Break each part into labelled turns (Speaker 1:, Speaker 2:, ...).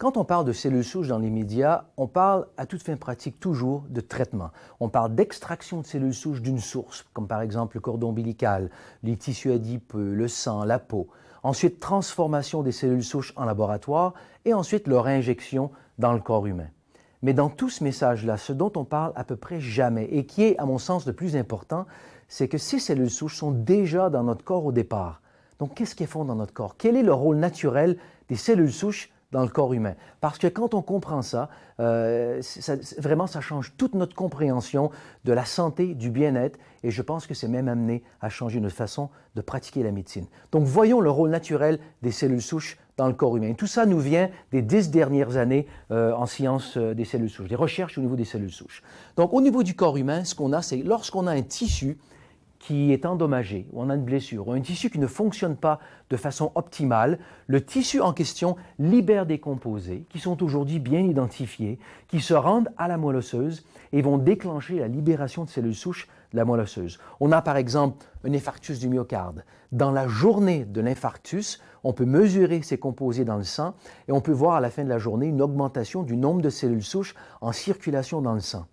Speaker 1: Quand on parle de cellules souches dans les médias, on parle à toute fin pratique toujours de traitement. On parle d'extraction de cellules souches d'une source, comme par exemple le cordon ombilical, les tissus adipeux, le sang, la peau. Ensuite, transformation des cellules souches en laboratoire et ensuite leur injection dans le corps humain. Mais dans tout ce message-là, ce dont on parle à peu près jamais et qui est, à mon sens, le plus important, c'est que ces cellules souches sont déjà dans notre corps au départ. Donc, qu'est-ce qu'elles font dans notre corps? Quel est le rôle naturel des cellules souches dans le corps humain? Parce que quand on comprend ça, vraiment, ça change toute notre compréhension de la santé, du bien-être, et je pense que c'est même amené à changer notre façon de pratiquer la médecine. Donc, voyons le rôle naturel des cellules souches dans le corps humain. Et tout ça nous vient des 10 dernières années en sciences des cellules souches, des recherches au niveau des cellules souches. Donc, au niveau du corps humain, ce qu'on a, c'est lorsqu'on a un tissu qui est endommagé, ou on a une blessure, ou un tissu qui ne fonctionne pas de façon optimale, le tissu en question libère des composés qui sont aujourd'hui bien identifiés, qui se rendent à la moelle osseuse et vont déclencher la libération de cellules souches de la moelle osseuse. On a par exemple un infarctus du myocarde. Dans la journée de l'infarctus, on peut mesurer ces composés dans le sang et on peut voir à la fin de la journée une augmentation du nombre de cellules souches en circulation dans le sang.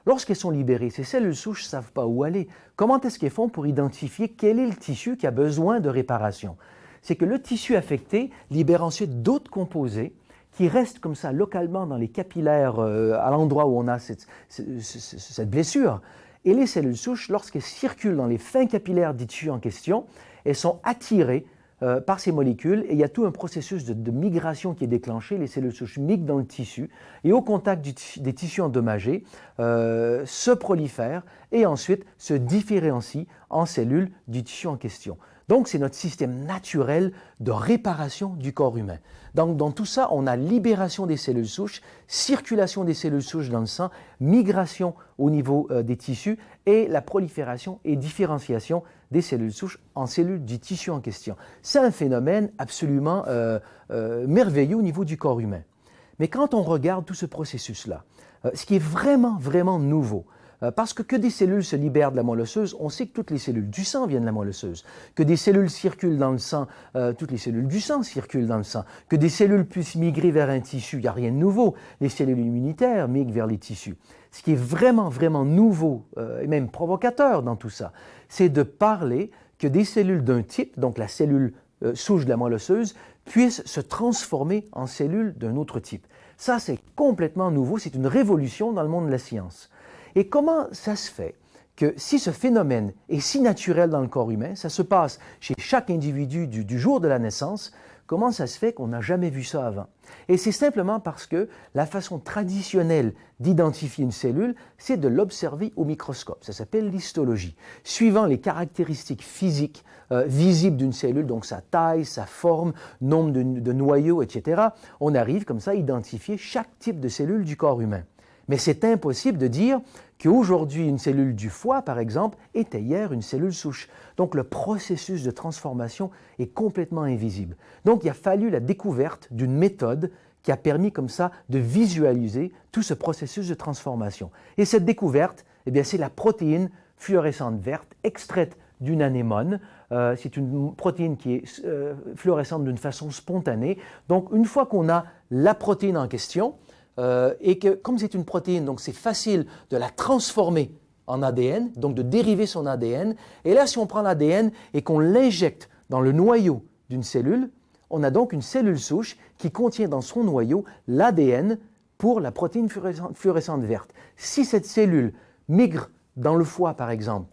Speaker 1: Lorsqu'elles sont libérées, ces cellules souches ne savent pas où aller. Comment est-ce qu'elles font pour identifier quel est le tissu qui a besoin de réparation? C'est que le tissu affecté libère ensuite d'autres composés qui restent comme ça localement dans les capillaires à l'endroit où on a cette blessure. Et les cellules souches, lorsqu'elles circulent dans les fins capillaires du tissu en question, elles sont attirées par ces molécules et il y a tout un processus de migration qui est déclenché. Les cellules souches migrent dans le tissu et au contact des tissus endommagés se prolifèrent et ensuite se différencient en cellules du tissu en question. Donc, c'est notre système naturel de réparation du corps humain. Donc, dans tout ça, on a libération des cellules souches, circulation des cellules souches dans le sang, migration au niveau des tissus et la prolifération et différenciation des cellules souches en cellules du tissu en question. C'est un phénomène absolument merveilleux au niveau du corps humain. Mais quand on regarde tout ce processus-là, ce qui est vraiment, vraiment nouveau, parce que des cellules se libèrent de la moelle osseuse, on sait que toutes les cellules du sang viennent de la moelle osseuse. Que des cellules circulent dans le sang, toutes les cellules du sang circulent dans le sang. Que des cellules puissent migrer vers un tissu, il n'y a rien de nouveau. Les cellules immunitaires migrent vers les tissus. Ce qui est vraiment, vraiment nouveau et même provocateur dans tout ça, c'est de parler que des cellules d'un type, donc la cellule souche de la moelle osseuse, puissent se transformer en cellules d'un autre type. Ça, c'est complètement nouveau, c'est une révolution dans le monde de la science. Et comment ça se fait que si ce phénomène est si naturel dans le corps humain, ça se passe chez chaque individu du jour de la naissance, comment ça se fait qu'on n'a jamais vu ça avant? Et c'est simplement parce que la façon traditionnelle d'identifier une cellule, c'est de l'observer au microscope. Ça s'appelle l'histologie. Suivant les caractéristiques physiques visibles d'une cellule, donc sa taille, sa forme, nombre de noyaux, etc., on arrive comme ça à identifier chaque type de cellule du corps humain. Mais c'est impossible de dire qu'aujourd'hui, une cellule du foie, par exemple, était hier une cellule souche. Donc, le processus de transformation est complètement invisible. Donc, il a fallu la découverte d'une méthode qui a permis comme ça de visualiser tout ce processus de transformation. Et cette découverte, eh bien, c'est la protéine fluorescente verte extraite d'une anémone. C'est une protéine qui est fluorescente d'une façon spontanée. Donc, une fois qu'on a la protéine en question, et que comme c'est une protéine, donc c'est facile de la transformer en ADN, donc de dériver son ADN. Et là, si on prend l'ADN et qu'on l'injecte dans le noyau d'une cellule, on a donc une cellule souche qui contient dans son noyau l'ADN pour la protéine fluorescente verte. Si cette cellule migre dans le foie, par exemple,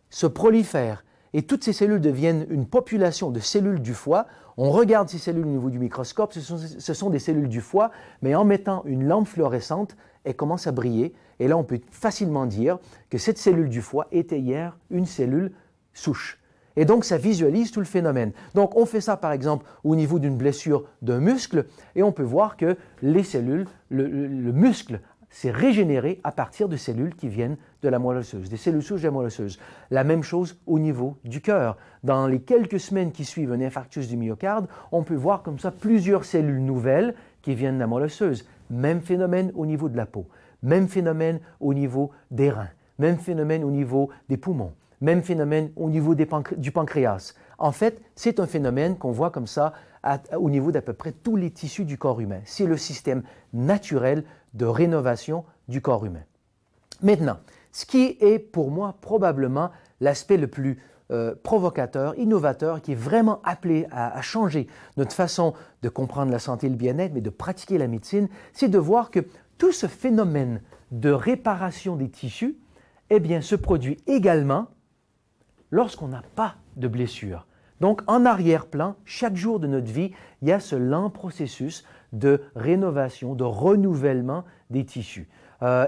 Speaker 1: se prolifère et toutes ces cellules deviennent une population de cellules du foie, on regarde ces cellules au niveau du microscope, ce sont des cellules du foie, mais en mettant une lampe fluorescente, elles commencent à briller. Et là, on peut facilement dire que cette cellule du foie était hier une cellule souche. Et donc, ça visualise tout le phénomène. Donc, on fait ça, par exemple, au niveau d'une blessure d'un muscle, et on peut voir que les cellules, le muscle s'est régénéré à partir de cellules qui viennent de la moelle osseuse, des cellules souches de la moelle osseuse. La même chose au niveau du cœur. Dans les quelques semaines qui suivent un infarctus du myocarde, on peut voir comme ça plusieurs cellules nouvelles qui viennent de la moelle osseuse. Même phénomène au niveau de la peau, même phénomène au niveau des reins, même phénomène au niveau des poumons, même phénomène au niveau du pancréas. En fait, c'est un phénomène qu'on voit comme ça au niveau d'à peu près tous les tissus du corps humain. C'est le système naturel de rénovation du corps humain. Maintenant, ce qui est pour moi probablement l'aspect le plus provocateur, innovateur, qui est vraiment appelé à changer notre façon de comprendre la santé et le bien-être, mais de pratiquer la médecine, c'est de voir que tout ce phénomène de réparation des tissus, eh bien, se produit également lorsqu'on n'a pas de blessure. Donc, en arrière-plan, chaque jour de notre vie, il y a ce lent processus de rénovation, de renouvellement des tissus.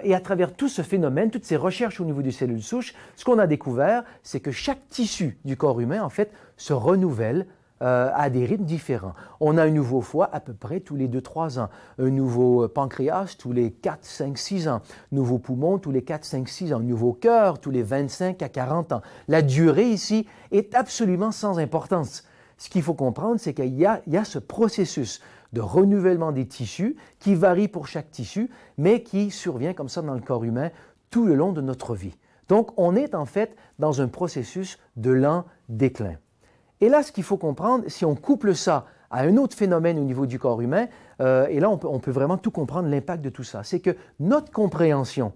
Speaker 1: Et à travers tout ce phénomène, toutes ces recherches au niveau des cellules souches, ce qu'on a découvert, c'est que chaque tissu du corps humain, en fait, se renouvelle à des rythmes différents. On a un nouveau foie à peu près tous les 2-3 ans, un nouveau pancréas tous les 4, 5, 6 ans, nouveau poumon tous les 4, 5, 6 ans, un nouveau cœur tous les 25 à 40 ans. La durée ici est absolument sans importance. Ce qu'il faut comprendre, c'est qu'il y a ce processus de renouvellement des tissus qui varie pour chaque tissu, mais qui survient comme ça dans le corps humain tout le long de notre vie. Donc, on est en fait dans un processus de lent déclin. Et là, ce qu'il faut comprendre, si on couple ça à un autre phénomène au niveau du corps humain, et là, on peut vraiment tout comprendre, l'impact de tout ça, c'est que notre compréhension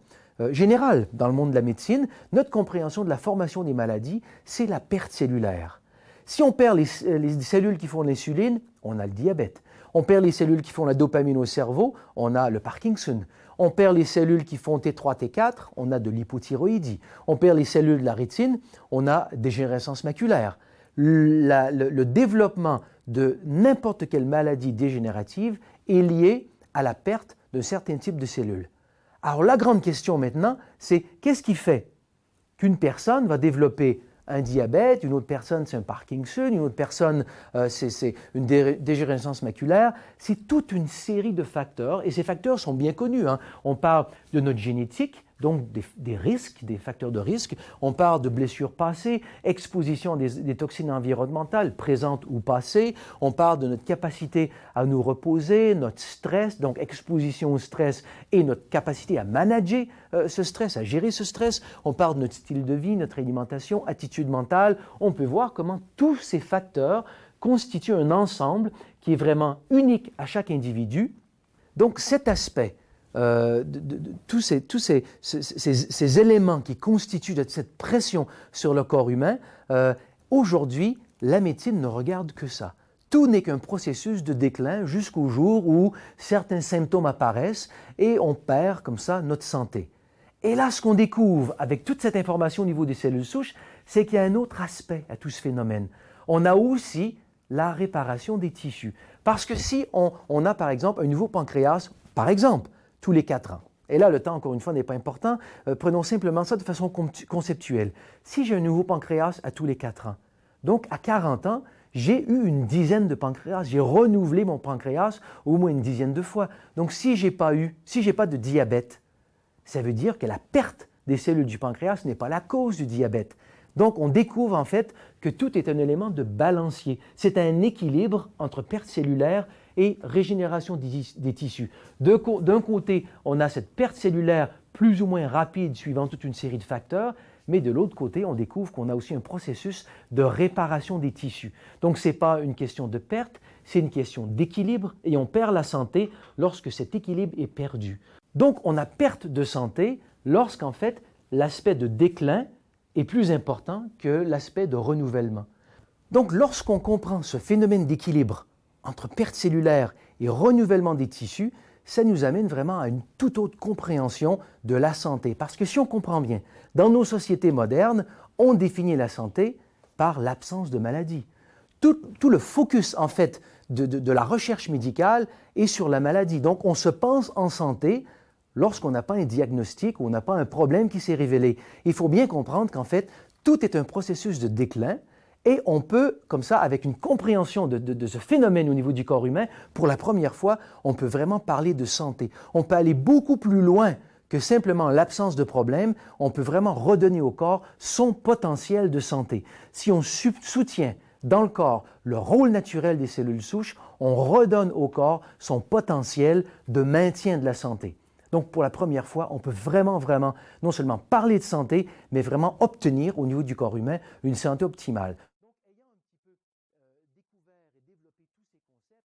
Speaker 1: générale dans le monde de la médecine, notre compréhension de la formation des maladies, c'est la perte cellulaire. Si on perd les cellules qui font l'insuline, on a le diabète. On perd les cellules qui font la dopamine au cerveau, on a le Parkinson. On perd les cellules qui font T3, T4, on a de l'hypothyroïdie. On perd les cellules de la rétine, on a dégénérescence maculaire. Le développement de n'importe quelle maladie dégénérative est lié à la perte d'un certain type de cellules. Alors la grande question maintenant, c'est qu'est-ce qui fait qu'une personne va développer un diabète, une autre personne c'est un Parkinson, une autre personne c'est une dégénérescence maculaire. C'est toute une série de facteurs et ces facteurs sont bien connus. On parle de notre génétique, donc des risques, des facteurs de risque. On parle de blessures passées, exposition à des toxines environnementales présentes ou passées. On parle de notre capacité à nous reposer, notre stress, donc exposition au stress et notre capacité à manager ce stress, à gérer ce stress. On parle de notre style de vie, notre alimentation, attitude mentale. On peut voir comment tous ces facteurs constituent un ensemble qui est vraiment unique à chaque individu. Donc cet aspect tous ces éléments qui constituent cette pression sur le corps humain, aujourd'hui, la médecine ne regarde que ça. Tout n'est qu'un processus de déclin jusqu'au jour où certains symptômes apparaissent et on perd comme ça notre santé. Et là, ce qu'on découvre avec toute cette information au niveau des cellules souches, c'est qu'il y a un autre aspect à tout ce phénomène. On a aussi la réparation des tissus. Parce que si on a par exemple un nouveau pancréas, par exemple, tous les 4 ans. Et là, le temps, encore une fois, n'est pas important. Prenons simplement ça de façon conceptuelle. Si j'ai un nouveau pancréas à tous les 4 ans, donc à 40 ans, j'ai eu une dizaine de pancréas. J'ai renouvelé mon pancréas au moins une dizaine de fois. Donc, si je n'ai pas de diabète, ça veut dire que la perte des cellules du pancréas n'est pas la cause du diabète. Donc, on découvre en fait que tout est un élément de balancier. C'est un équilibre entre perte cellulaire et régénération des tissus. D'un côté, on a cette perte cellulaire plus ou moins rapide suivant toute une série de facteurs, mais de l'autre côté, on découvre qu'on a aussi un processus de réparation des tissus. Donc, ce n'est pas une question de perte, c'est une question d'équilibre et on perd la santé lorsque cet équilibre est perdu. Donc, on a perte de santé lorsqu'en fait, l'aspect de déclin est plus important que l'aspect de renouvellement. Donc, lorsqu'on comprend ce phénomène d'équilibre entre perte cellulaire et renouvellement des tissus, ça nous amène vraiment à une toute autre compréhension de la santé. Parce que si on comprend bien, dans nos sociétés modernes, on définit la santé par l'absence de maladie. Tout le focus, en fait, de la recherche médicale est sur la maladie. Donc, on se pense en santé lorsqu'on n'a pas un diagnostic ou on n'a pas un problème qui s'est révélé. Il faut bien comprendre qu'en fait, tout est un processus de déclin et on peut, comme ça, avec une compréhension de ce phénomène au niveau du corps humain, pour la première fois, on peut vraiment parler de santé. On peut aller beaucoup plus loin que simplement l'absence de problème. On peut vraiment redonner au corps son potentiel de santé. Si on soutient dans le corps le rôle naturel des cellules souches, on redonne au corps son potentiel de maintien de la santé. Donc, pour la première fois, on peut vraiment, non seulement parler de santé, mais vraiment obtenir au niveau du corps humain une santé optimale.